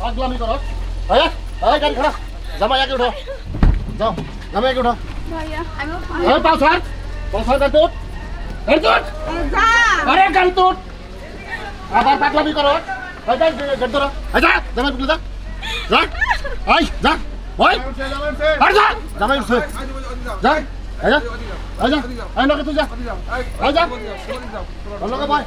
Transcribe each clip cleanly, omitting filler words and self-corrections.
পাগলামি করো এই গাড়ি খারাপ জামাই আগে উঠো যাও জামাই আগে উঠো ভাইয়া আমি এই পাছার গাড়ি তোট এই তোট আরে গাড়ি তোট আবার পাগলামি করো এই গাড়ি ধরো এই যা জামাই উঠলে যা এই যা ওই আর যা জামাই উঠছে যা এই যা এই যা এই নকে তুই যা এই যা নকে ভাই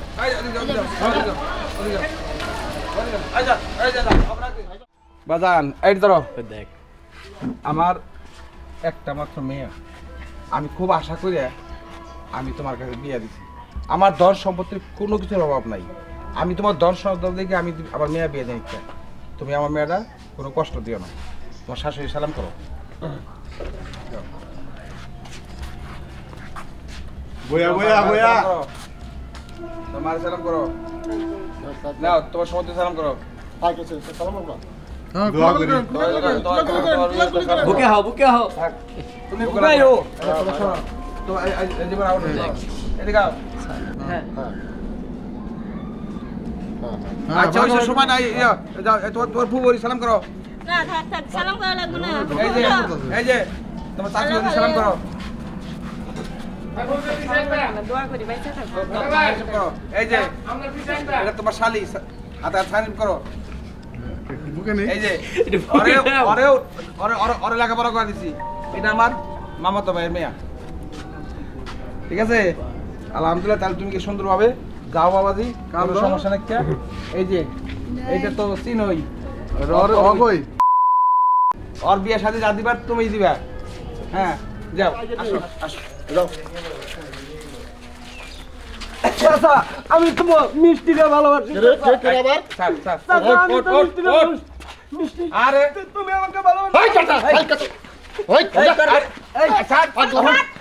বাজান এই ধরো দেখ আমার একটা মাত্র মেয়ে আমি খুব আশা করি আমি তোমার কাছে বিয়ে দিছি আমার ধন সম্পত্তির কোনো কিছুর অভাব নাই আমি তোমার ধন সম্পদ দেখে আমি আমার মেয়ে বিয়ে দিই তুমি আমার মেয়েটা কোনো কষ্ট দিও না তোমার শাশুড়ি সালাম করো বয়া তোমার সালাম করো নাও তোমার সম্পত্তি সালাম করো আই কিছু সালাম করবা বুকে হও তুমি কোথায় হো তো এই যে আউট এদিকে আও হ্যাঁ আচ্ছা ওই সময় নাই যাও তোর ফুবরি সালাম করো না থাক সালাম করা লাগবে না এই যে তোমার চাচি সালাম করো দোয়া করি বাইচা থাকো এই যে এটা তোমার শালি হাতে সাইন করো এই যে ওরে লেখাপড়া করে দিছি এটা আমার মামাতো ভাইয়ের মেয়া ঠিক আছে আলহামদুলিল্লাহ তাহলে তুমি কি সুন্দরভাবে যাও বাবাজি কোনো সমস্যা নেই এই যে এইটা তো চিনই ওর বিয়ে শাদী যা দিবার তুমি দিবা হ্যাঁ যাও আসো আসো যাও চাচা আমি তোমার মিষ্টিটা ভালোবাসি কে আবার আরে তুমি আমাকে ভালোবাসো এই কাটা এই কাটা ওই এই ছাড়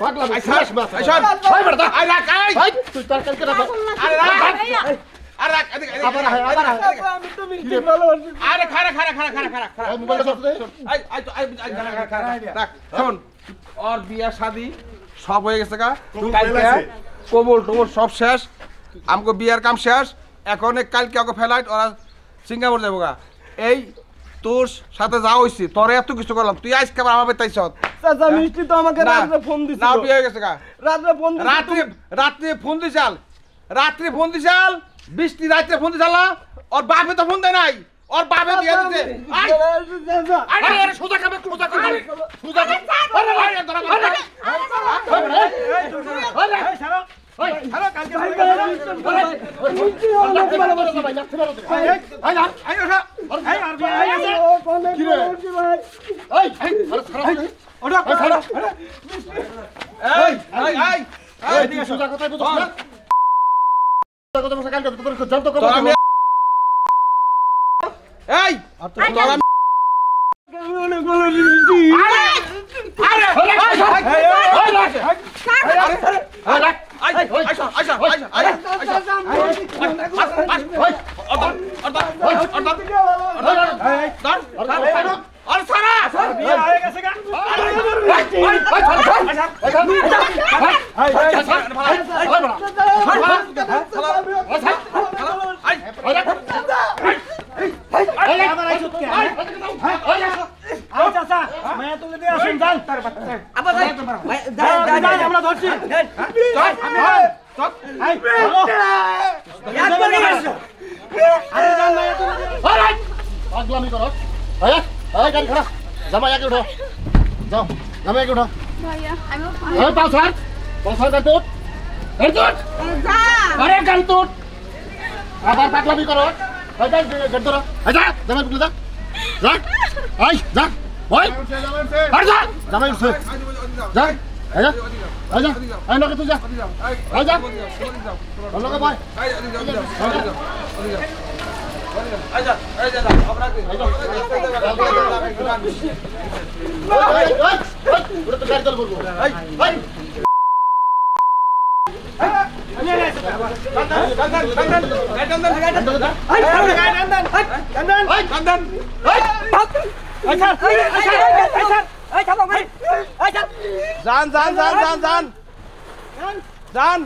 পাগলামি শেষ মাস আইসন ওই বেটা আই রাখ এই তুই তার কালকে না আরে রাখ আরে রাখ আবার আমি তো মিষ্টি ভালোবাসি আরে খারা এই মোবাইলটা ধরতে দে রাখ শোন ওর বিয়া শাদি সব হয়ে গেছে গা কালকে কবুল টবুল সব শেষ আমগো বিয়ার কাম শেষ এখন কালকে ওকে ফ্লাইট ওরা সিঙ্গাপুর যাবো গা এই তোর সাথে যা হইছে তোরে এত কিছু করলাম তুই আজকে আবার আমার তাইছ চাচা মিষ্টি তো আমাকে রাতে ফোন দিছিল না বিয়ে হয়ে গেছে গা রাতে ফোন দিছিল রাত্রে ফোন দিছাল বৃষ্টি রাত্রে ফোন দিছালা ওর বাপে তো ফোন দেয় নাই ওর বাপে দিয়ে দিতে আরে সোজা কামে সোজা কামে আরে পাগলামি করো এই গাড়ি খারাপ জামাই আগে উঠো যাও জামাই আগে উঠো ভাইয়া আমি এই পাছার গাড়ি তোট এই তোট আরে গাড়ি তোট আবার পাগলামি করো এই গাড়ি ধরো এই যা জামাই উঠলে যা এই যা ওই আর যা জামাই উঠছে যা এই যা এই যা এই নকে তুই যা এই যা নকে ভাই জান